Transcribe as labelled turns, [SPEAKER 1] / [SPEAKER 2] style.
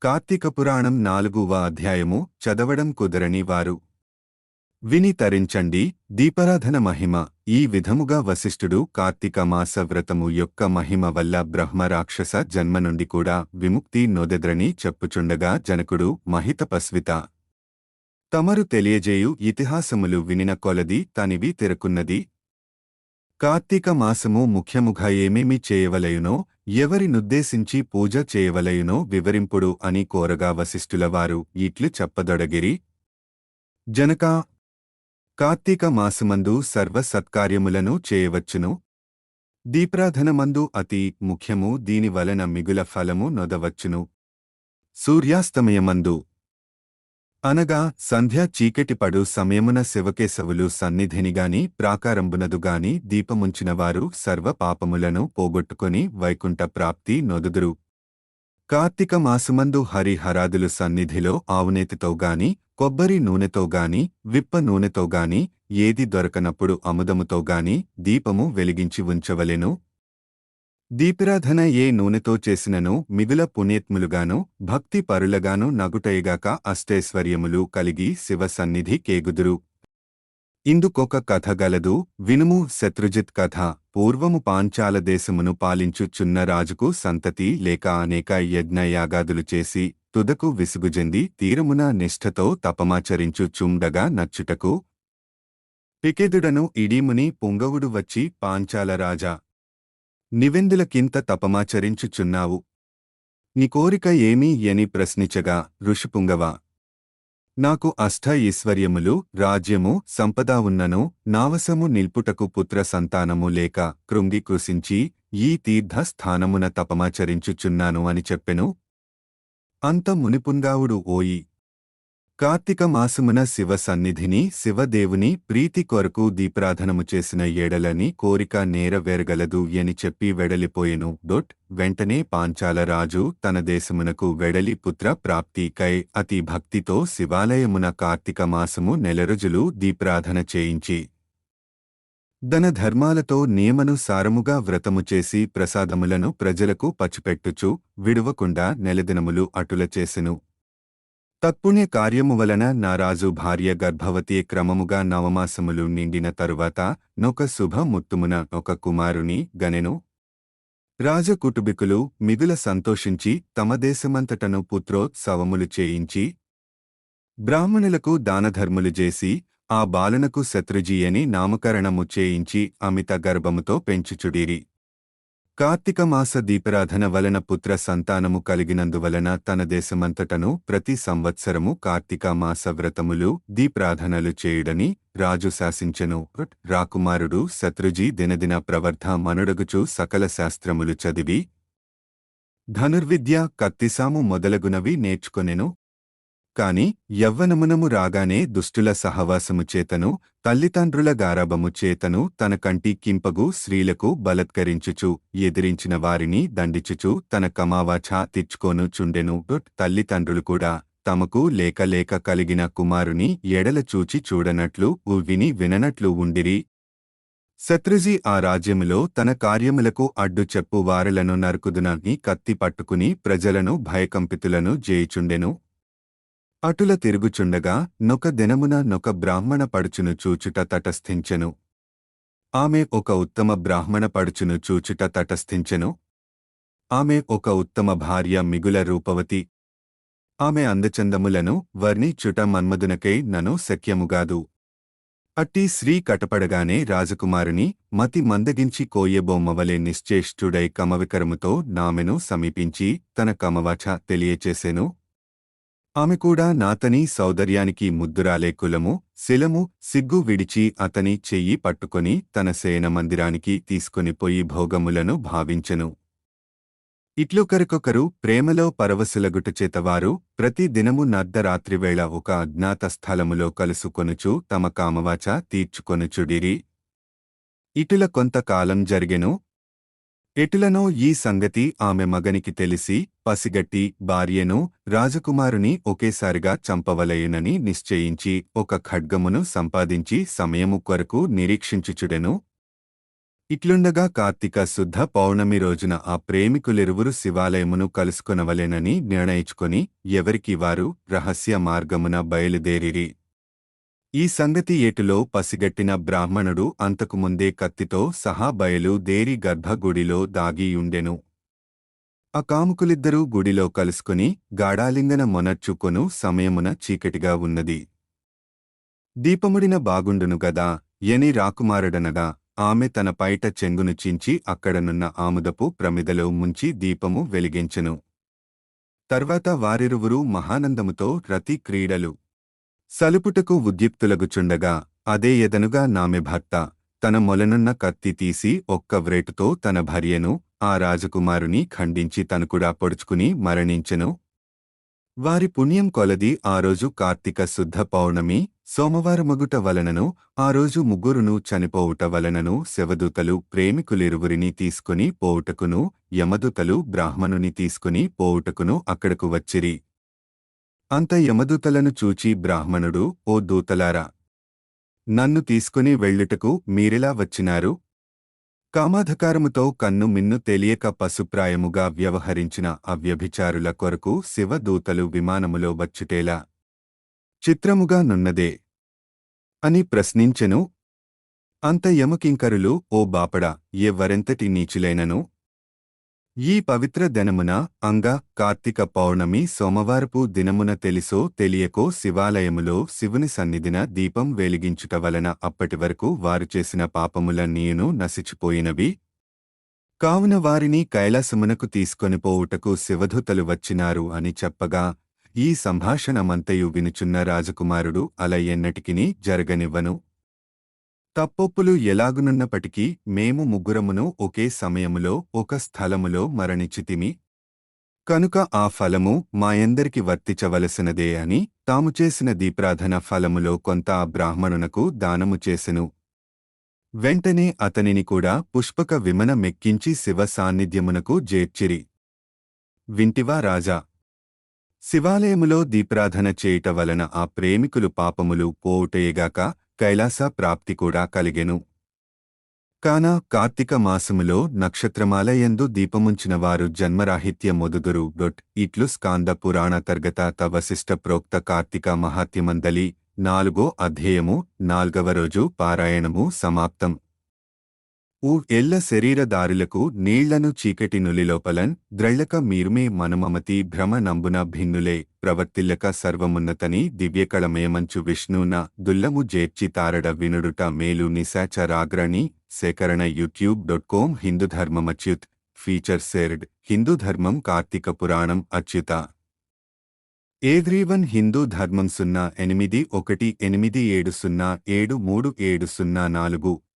[SPEAKER 1] కార్తీక పురాణం 4వ అధ్యాయము చదవడం కుదరని వారు విని తరించండి. దీపారాధన మహిమ. ఈ విధముగా వశిష్ఠుడు కార్తీక మాస వ్రతము యొక్క మహిమ వల్ల బ్రహ్మరాక్షస జన్మ నుండి కూడా విముక్తి నొదెద్రని చెప్పుచుండగా జనకుడు మహితపస్విత తమరు తెలియజేయు ఇతిహాసములు వినిన కొలది తనివి తెరకున్నది. కార్తీక మాసము ముఖ్యముగా ఏమేమి చేయవలయునో, ఎవరినుద్దేశించి పూజ చేయవలయునో వివరింపుడు అని కోరగా వశిష్ఠులవారు ఇట్లు చెప్పదొడగిరి. జనకా, కార్తీక మాసమందు సర్వ సత్కార్యములను చేయవచ్చును. దీపారాధనమందు అతి ముఖ్యము, దీని వలన మిగుల ఫలము నొదవచ్చును. సూర్యాస్తమయమందు అనగా సంధ్య చీకటిపడు సమయమున శివకేశవులు సన్నిధినిగాని ప్రాకారంబునదుగాని దీపముంచినవారు సర్వ పాపములను పోగొట్టుకొని వైకుంఠ ప్రాప్తి నొదుదురు. కార్తీక మాసమందు హరిహరాదులు సన్నిధిలో ఆవునేతితోగాని, కొబ్బరి నూనెతోగాని, విప్ప నూనెతోగాని, ఏది దొరకనప్పుడు అముదముతోగాని దీపము వెలిగించి ఉంచవలెను. దీపారాధన ఏ నూనెతో చేసినను మిగుల పుణ్యత్ములుగాను భక్తి పరులగాను నగుటయగాక అష్టైశ్వర్యములు కలిగి శివ సన్నిధి కేగుదురు. ఇందుకొక కథ గలదు, వినుము. శత్రుజిత్ కథ. పూర్వము పాంచాల దేశమును పాలించుచున్న రాజుకు సంతతి లేక అనేక యజ్ఞయాగాదులు చేసి తుదకు విసుగుజెంది తీరమున నిష్ఠతో తపమాచరించుచుండగా నచ్చుటకు పికేదుడను ఇడీముని పుంగవుడు వచ్చి, పాంచాల రాజా, నివెందులకింత తపమాచరించుచున్నావు? నీ కోరిక ఏమీ అని ప్రశ్నించగా, ఋషిపుంగవా, నాకు అష్ట ఐశ్వర్యములు, రాజ్యము, సంపద ఉన్నను నావసము నిల్పుటకు పుత్ర సంతానము లేక కృంగి కృశించి ఈ తీర్థ స్థానమున తపమాచరించుచున్నాను అని చెప్పెను. అంత మునిపుంగావుడు, ఓయి, కార్తీక మాసమున శివ సన్నిధిని శివదేవుని ప్రీతి కొరకు దీపారాధనము చేసిన ఏడలని కోరిక నేరవేరగలదు అని చెప్పి వెడలిపోయెను. వెంటనే పాంచాల రాజు తన దేశమునకు వెడలి పుత్ర ప్రాప్తికై అతి భక్తితో శివాలయమున కార్తీక మాసము నెలరోజులు దీపారాధన చేయించి ధన ధర్మాలతో నియమనుసారముగా వ్రతము చేసి ప్రసాదములను ప్రజలకు పచ్చిపెట్టుచు విడువకుండా నెలదినములు అటుల చేసెను. తత్పుణ్య కార్యము వలన నా రాజు భార్య గర్భవతి క్రమముగా నవమాసములు నిండిన తరువాత నొక శుభ ముత్తుమున ఒక కుమారుని గనెను. రాజకుటుంబికులు మిగుల సంతోషించి తమ దేశమంతటను పుత్రోత్సవములు చేయించి బ్రాహ్మణులకు దానధర్ములు చేసి ఆ బాలనకు శత్రుజీ అని నామకరణము చేయించి అమిత గర్భముతో పెంచుచుడిరి. కార్తీక మాస దీపారాధన వలన పుత్ర సంతానము కలిగినందువలన తన దేశమంతటను ప్రతి సంవత్సరము కార్తీక మాస వ్రతములు దీపారాధనలు చేయుడని రాజు శాసించెను. రాకుమారుడు శత్రుజీ దినదిన ప్రవర్ధ మనుడగుచు సకల శాస్త్రములు చదివి ధనుర్విద్య, కత్తిసాము మొదలగునవి నేర్చుకొనెను. కాని యవ్వనమునము రాగానే దుష్టుల సహవాసము చేతను తల్లిదండ్రుల గారాబము చేతను తన కంటి కింపగు స్త్రీలకు బలత్కరించుచు ఎదిరించిన వారిని దండిచుచు తన కమావాఛ తెచ్చుకోను చుండెను. తల్లిదండ్రులు కూడా తమకు లేక లేక కలిగిన కుమారుని ఎడల చూచి చూడనట్లు విని విననట్లు ఉండిరి. శత్రుజీ ఆ రాజ్యములో తన కార్యములకు అడ్డు చెప్పు వారలను నరుకుదునని కత్తి పట్టుకుని ప్రజలను భయకంపితులను జేయుచుండెను. అటుల తిరుగుచుండగా నొక దినమున నొక బ్రాహ్మణ పడుచును చూచుట తటస్థించెను. ఆమె ఒక ఉత్తమ బ్రాహ్మణ పడుచును చూచుట తటస్థించెను. ఆమె ఒక ఉత్తమ భార్య, మిగుల రూపవతి. ఆమె అందచందములను వర్ణించుట మన్మధునకై నను శక్యముగాదు. అట్టి స్త్రీ కటపడగానే రాజకుమారుని మతి మందగించి కోయబొమ్మవలే నిశ్చేష్టుడై కమవికరముతో నామెను సమీపించి తన కమవాఛ తెలియచేసెను. ఆమె కూడా నాతని సౌందర్యానికి ముద్దురాలే కులము, శిలము, సిగ్గు విడిచి అతని చెయ్యి పట్టుకొని తన శయన మందిరానికి తీసుకొనిపోయి భోగములను భావించెను. ఇట్లొకరికొకరు ప్రేమలో పరవశులగుటచేతవారు ప్రతి దినము నర్ధరాత్రివేళ ఒక అజ్ఞాత స్థలములో కలుసుకొనుచు తమ కామవాచ తీర్చుకొనుచుడిరి. ఇటుల కొంతకాలం జరిగెను. ఎటులనో ఈ సంగతి ఆమె మగనికి తెలిసి పసిగట్టి భార్యను, రాజకుమారుని ఒకేసారిగా చంపవలయునని నిశ్చయించి ఒక ఖడ్గమును సంపాదించి సమయము కొరకు నిరీక్షించుచుడెను. ఇట్లుండగా కార్తీక శుద్ధ పౌర్ణమి రోజున ఆ ప్రేమికులిరువురు శివాలయమును కలుసుకొనవలెనని నిర్ణయించుకొని ఎవరికి వారు రహస్య మార్గమున బయలుదేరిరి. ఈ సంగతి ఏటులో పసిగట్టిన బ్రాహ్మణుడు అంతకుముందే కత్తితో సహా బయలుదేరి గర్భగుడిలో దాగియుండెను. ఆ కాముకులిద్దరూ గుడిలో కలుసుకుని గాఢాలింగన మొనర్చుకొను సమయమున చీకటిగా ఉన్నది. దీపముడిన బాగుండును గదా ఎని రాకుమారుడనగా ఆమె తన పైట చెంగును చించి అక్కడనున్న ఆముదపు ప్రమిదలో ముంచి దీపము వెలిగించెను. తర్వాత వారిరువురూ మహానందముతో రతి క్రీడలు సలుపుటకు ఉద్యుక్తులగుచుండగా అదే ఎదనుగా నామె భర్త తన మొలనున్న కత్తి తీసి ఒక్క వ్రేటుతో తన భార్యను ఆ రాజకుమారుని ఖండించి తనుకుడా పొడుచుకుని మరణించెను. వారి పుణ్యం కొలది ఆ రోజు కార్తీక శుద్ధ పౌర్ణమి సోమవారమగుట వలనను ఆ రోజు ముగ్గురును చనిపోవుట వలనను శివదూతలు ప్రేమికులిరువురిని తీసుకుని పోవుటకును యమదూతలు బ్రాహ్మణుని తీసుకుని పోవుటకును అక్కడకు వచ్చిరి. అంత యమదూతలను చూచి బ్రాహ్మణుడు, ఓ దూతలారా, నన్ను తీసుకుని వెళ్ళుటకు మీరెలా వచ్చినారు? కామాధకారముతో కన్ను మిన్ను తెలియక పశుప్రాయముగా వ్యవహరించిన అవ్యభిచారుల కొరకు శివదూతలు విమానములో వచ్చుటేలా చిత్రముగా నున్నదే అని ప్రశ్నించెను. అంత యమకింకరులు, ఓ బాపడా, ఎవ్వరెంతటి నీచులైనను ఈ పవిత్ర దినమున కార్తీక పౌర్ణమి సోమవారపు దినమున తెలిసో తెలియకో శివాలయములో శివుని సన్నిధిన దీపం వెలిగించుట వలన అప్పటివరకు వారు చేసిన పాపములన్నీయును నశిచిపోయినవి. కావున వారిని కైలాసమునకు తీసుకొనిపోవుటకు శివధూతలు వచ్చినారు అని చెప్పగా ఈ సంభాషణమంతయు వినుచున్న రాజకుమారుడు అల ఎన్నటికినీ జరగనివ్వను. తప్పొప్పులు ఎలాగునున్నప్పటికీ మేము ముగ్గురమును ఒకే సమయములో ఒక స్థలములో మరణించితిమి. కనుక ఆ ఫలము మాయందరికి వర్తించవలసినదే అని తాము చేసిన దీప్రాధన ఫలములో కొంత ఆ బ్రాహ్మణునకు దానము చేసెను. వెంటనే అతనిని కూడా పుష్పక విమన మెక్కించి శివ సాన్నిధ్యమునకు జేర్చిరి. వింటివా రాజా? శివాలయములో దీప్రాధన చేయుట వలన ఆ ప్రేమికులు పాపములు పోవుటయేగాక కైలాస ప్రాప్తి కూడా కలిగెను. కాన కార్తీక మాసములో నక్షత్రమాలయందు దీపముంచిన వారు జన్మరాహిత్య మొదుగురు. ఇట్లు స్కాంద పురాణ తర్గత వశిష్ఠ ప్రోక్త కార్తీక మహాత్యమందలి 4వ అధ్యాయము 4వ రోజు పారాయణము సమాప్తం. ఎల్ల శరీరదారులకు నీళ్లను చీకటి నులిలోపలన్ ద్రళ్ళక మీరుమే మనుమమతి భ్రమ నంబున భిన్నులే ప్రవర్తిల్లక సర్వమున్నతని దివ్యకళమయమంచు విష్ణున దుల్లము జేర్చి తారడ వినుడుట మేలు నిశాచరాగ్రణి సేకరణ youtube.com హిందూధర్మమచ్యుత్ ఫీచర్ షేర్డ్ హిందూధర్మం కార్తీక పురాణం అచ్యుత ఎవ్రీవన్ హిందూ ధర్మం 0818707374